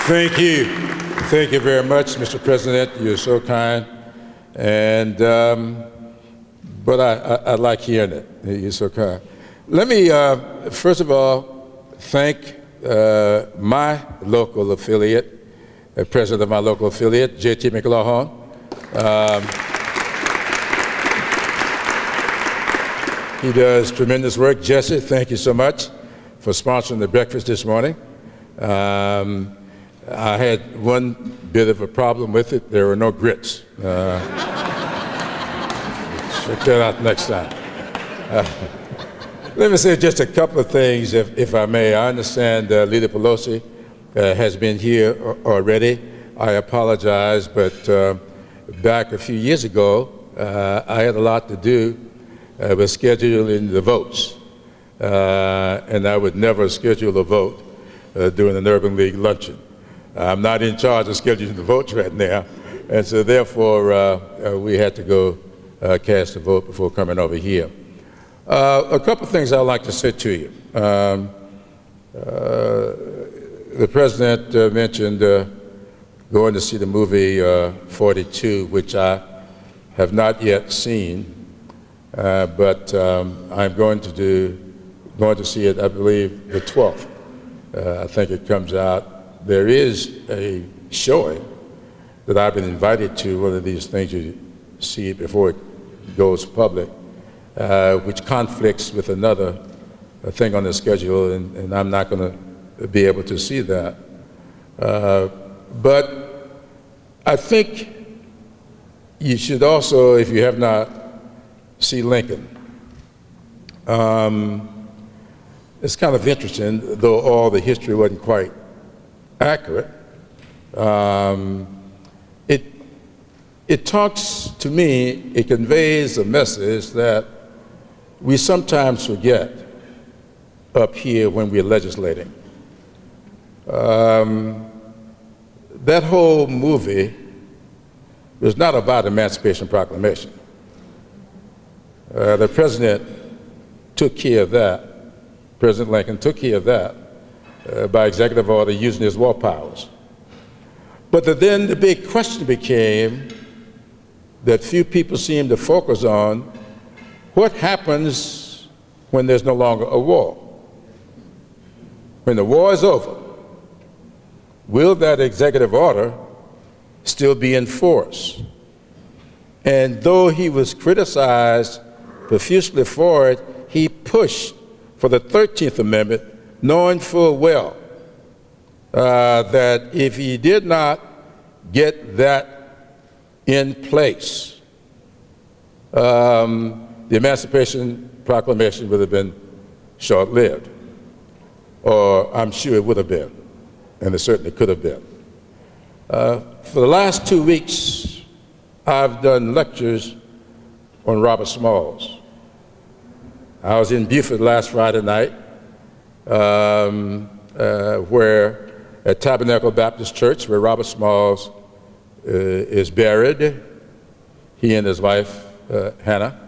Thank you. Thank you very much, Mr. President. You're so kind. And, but I like hearing it. You're so kind. Let me, first of all, thank my local affiliate, president of my local affiliate, J.T. McLaughlin. He does tremendous work. Jesse, thank you so much for sponsoring the breakfast this morning. I had one bit of a problem with it. There were no grits. Check that out next time. Let me say just a couple of things, if I may. I understand Leader Pelosi has been here already. I apologize, but back a few years ago, I had a lot to do with scheduling the votes. And I would never schedule a vote during an Urban League luncheon. I'm not in charge of scheduling the votes right now, and so therefore we had to go cast a vote before coming over here. A couple of things I'd like to say to you. The President mentioned going to see the movie 42, which I have not yet seen, but I'm going to see it, I believe, the 12th. I think it comes out. There is a showing that I've been invited to, one of these things you see before it goes public, which conflicts with another thing on the schedule, and I'm not going to be able to see that. But I think you should also, if you have not, see Lincoln. It's kind of interesting, though all the history wasn't quite accurate. It talks to me, it conveys a message that we sometimes forget up here when we're legislating. That whole movie was not about Emancipation Proclamation. The President took care of that. President Lincoln took care of that by executive order using his war powers. But then the big question became that few people seem to focus on: what happens when there's no longer a war? When the war is over, will that executive order still be in force? And though he was criticized profusely for it, he pushed for the 13th Amendment, knowing full well that if he did not get that in place, the Emancipation Proclamation would have been short-lived, or I'm sure it would have been, and it certainly could have been. For the last 2 weeks, I've done lectures on Robert Smalls. I was in Beaufort last Friday night, where at Tabernacle Baptist Church, where Robert Smalls is buried, he and his wife, Hannah.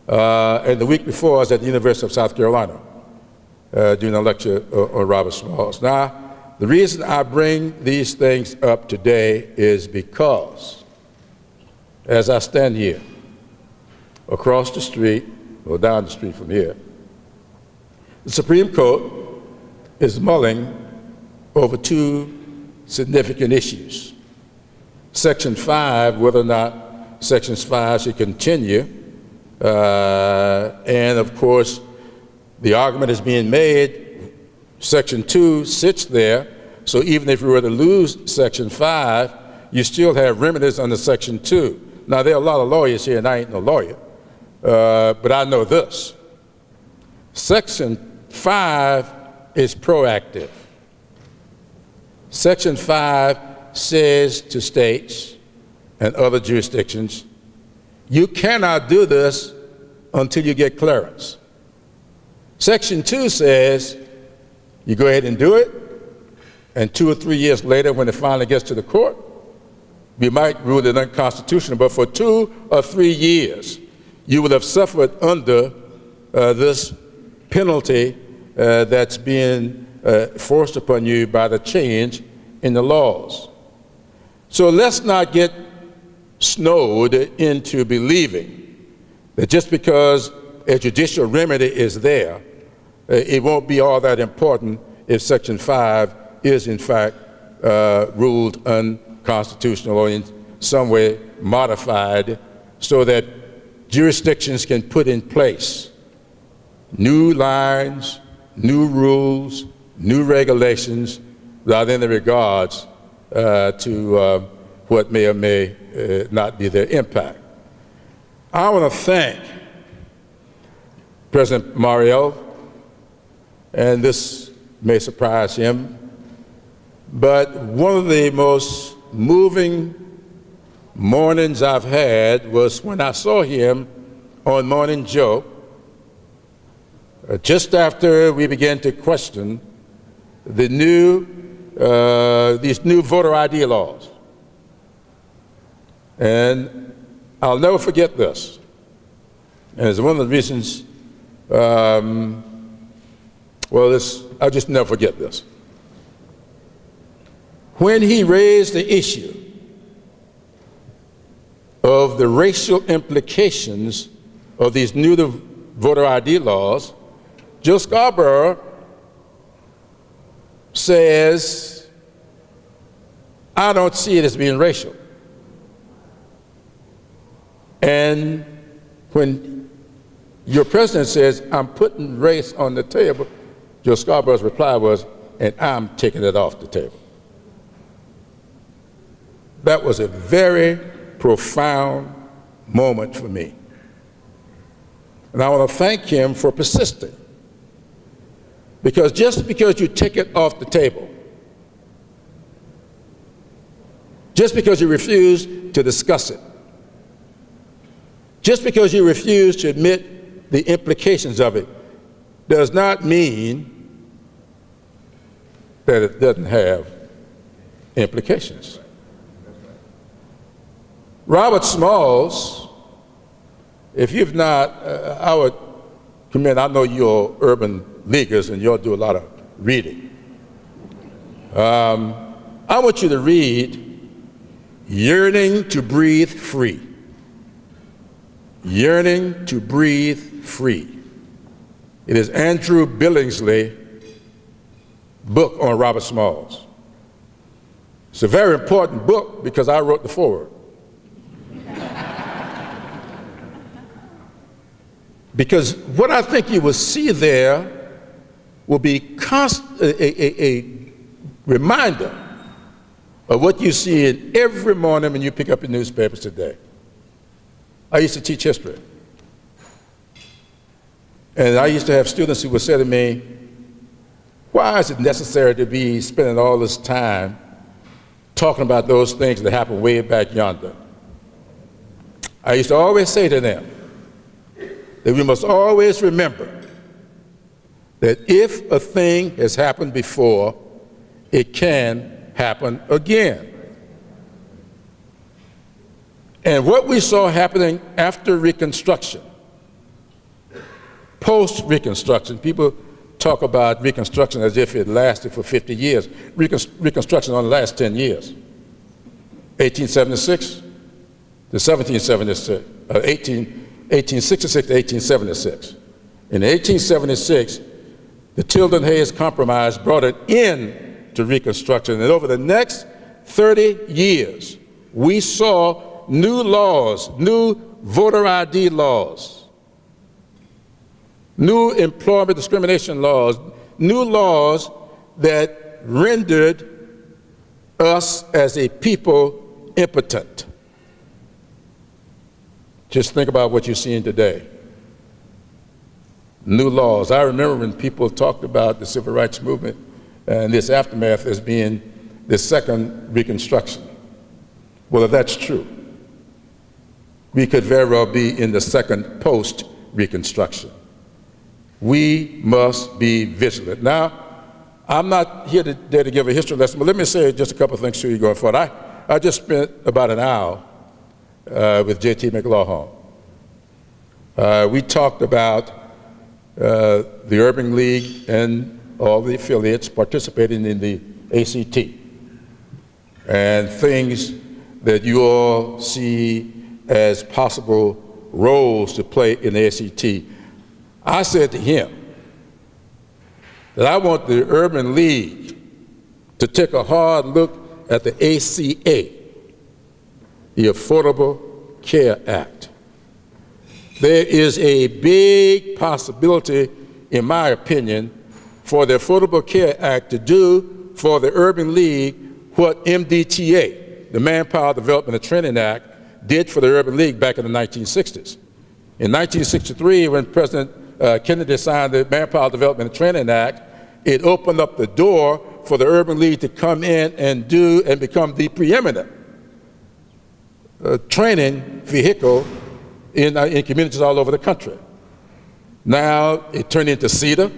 And the week before, I was at the University of South Carolina doing a lecture on Robert Smalls. Now, the reason I bring these things up today is because as I stand here, across the street, or down the street from here, the Supreme Court is mulling over two significant issues. Section 5, whether or not Section 5 should continue, and of course, the argument is being made, Section 2 sits there, so even if we were to lose Section 5, you still have remedies under Section 2. Now, there are a lot of lawyers here, and I ain't no lawyer, but I know this. Section 5 is proactive. Section 5 says to states and other jurisdictions, you cannot do this until you get clearance. Section 2 says you go ahead and do it, and 2 or 3 years later, when it finally gets to the court, we might rule it unconstitutional, but for 2 or 3 years, you will have suffered under this penalty that's being forced upon you by the change in the laws. So let's not get snowed into believing that just because a judicial remedy is there, it won't be all that important if Section 5 is in fact ruled unconstitutional or in some way modified so that jurisdictions can put in place new lines, new rules, new regulations without any regards to what may or may not be their impact. I want to thank President Mario, and this may surprise him, but one of the most moving mornings I've had was when I saw him on Morning Joe, just after we began to question the these new voter ID laws. And I'll never forget this. And it's one of the reasons, I'll just never forget this. When he raised the issue of the racial implications of these new voter ID laws, Joe Scarborough says, I don't see it as being racial. And when your president says, I'm putting race on the table, Joe Scarborough's reply was, and I'm taking it off the table. That was a very profound moment for me. And I want to thank him for persisting. Because just because you take it off the table, just because you refuse to discuss it, just because you refuse to admit the implications of it, does not mean that it doesn't have implications. Robert Smalls, if you've not, I would commend, I know you're urban leaguers and you'll do a lot of reading. I want you to read Yearning to Breathe Free. Yearning to Breathe Free. It is Andrew Billingsley's book on Robert Smalls. It's a very important book because I wrote the foreword. Because what I think you will see there will be a reminder of what you see in every morning when you pick up your newspapers today. I used to teach history. And I used to have students who would say to me, why is it necessary to be spending all this time talking about those things that happened way back yonder? I used to always say to them that we must always remember that if a thing has happened before, it can happen again. And what we saw happening after Reconstruction, post-Reconstruction, people talk about Reconstruction as if it lasted for 50 years. Reconstruction only lasts 10 years. 1876 to 1776, 1866 to 1876. In 1876, the Tilden-Hayes Compromise brought an end to Reconstruction, and over the next 30 years, we saw new laws, new voter ID laws, new employment discrimination laws, new laws that rendered us as a people impotent. Just think about what you're seeing today. New laws. I remember when people talked about the civil rights movement and this aftermath as being the second Reconstruction. Well, if that's true, we could very well be in the second post-Reconstruction. We must be vigilant. Now, I'm not here today to give a history lesson, but let me say just a couple of things to you going forward. I just spent about an hour with J.T. McLaughlin. We talked about the Urban League and all the affiliates participating in the ACT, and things that you all see as possible roles to play in the ACT. I said to him that I want the Urban League to take a hard look at the ACA, the Affordable Care Act. There is a big possibility, in my opinion, for the Affordable Care Act to do for the Urban League what MDTA, the Manpower Development and Training Act, did for the Urban League back in the 1960s. In 1963, when President Kennedy signed the Manpower Development and Training Act, it opened up the door for the Urban League to come in and do and become the preeminent training vehicle in communities all over the country. Now it turned into CETA,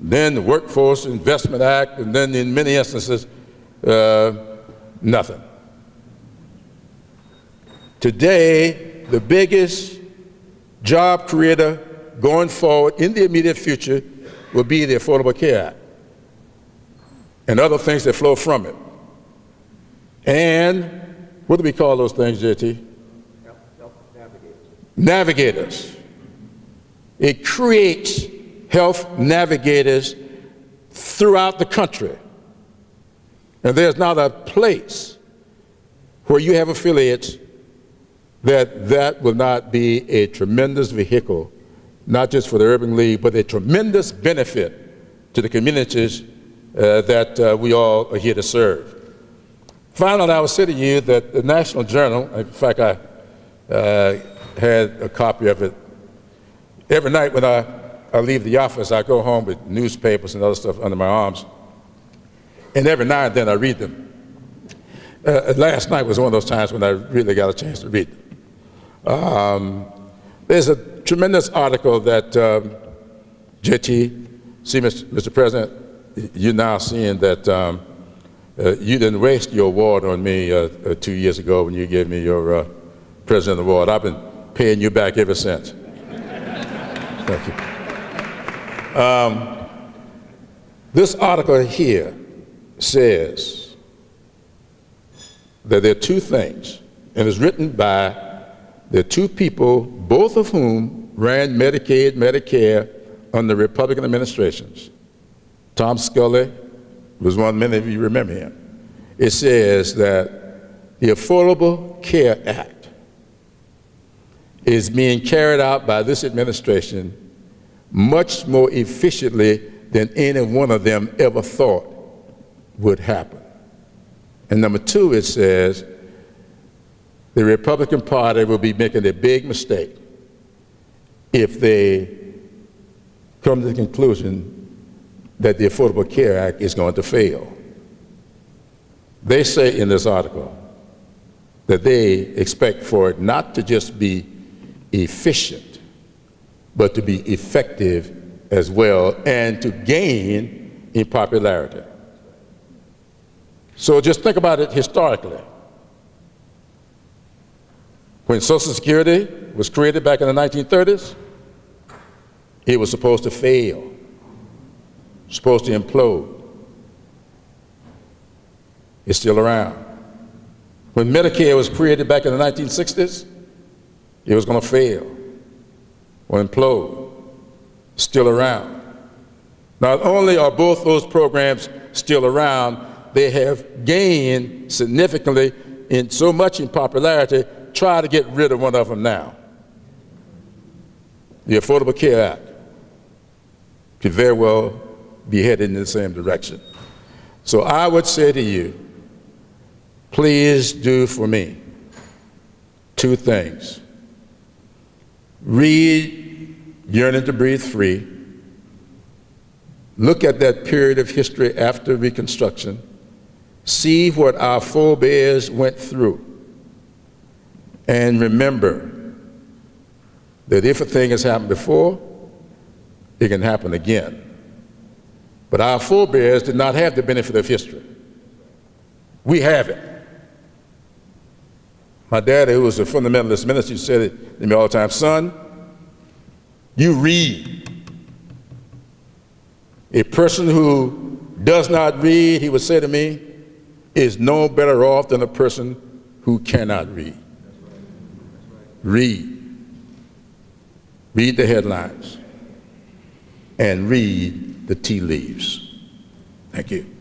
then the Workforce Investment Act, and then in many instances, nothing. Today, the biggest job creator going forward in the immediate future will be the Affordable Care Act and other things that flow from it. And what do we call those things, JT? Health navigators. Navigators. It creates health navigators throughout the country. And there's not a place where you have affiliates that will not be a tremendous vehicle, not just for the Urban League, but a tremendous benefit to the communities that we all are here to serve. Finally, I will say to you that the National Journal, in fact, I had a copy of it. Every night when I leave the office, I go home with newspapers and other stuff under my arms. And every now and then I read them. Last night was one of those times when I really got a chance to read them. There's a tremendous article that JT, see, Mr. President, you're now seeing that you didn't waste your award on me 2 years ago when you gave me your President Award. I've been paying you back ever since. Thank you. This article here says that there are two things, and it's written by the two people, both of whom ran Medicaid, Medicare under Republican administrations. Tom Scully was one, many of you remember him. It says that the Affordable Care Act is being carried out by this administration much more efficiently than any one of them ever thought would happen. And number two, it says the Republican Party will be making a big mistake if they come to the conclusion that the Affordable Care Act is going to fail. They say in this article that they expect for it not to just be efficient, but to be effective as well, and to gain in popularity. So just think about it historically. When Social Security was created back in the 1930s, it was supposed to fail, supposed to implode. It's still around. When Medicare was created back in the 1960s, it was going to fail or implode. Still around. Not only are both those programs still around, they have gained significantly in so much in popularity. Try to get rid of one of them now. The Affordable Care Act could very well be headed in the same direction. So I would say to you, please do for me two things. Read Yearning to Breathe Free. Look at that period of history after Reconstruction. See what our forebears went through. And remember that if a thing has happened before, it can happen again. But our forebears did not have the benefit of history. We have it. My daddy, who was a fundamentalist minister, said it to me all the time, son, you read. A person who does not read, he would say to me, is no better off than a person who cannot read. Read. Read the headlines and read the tea leaves. Thank you.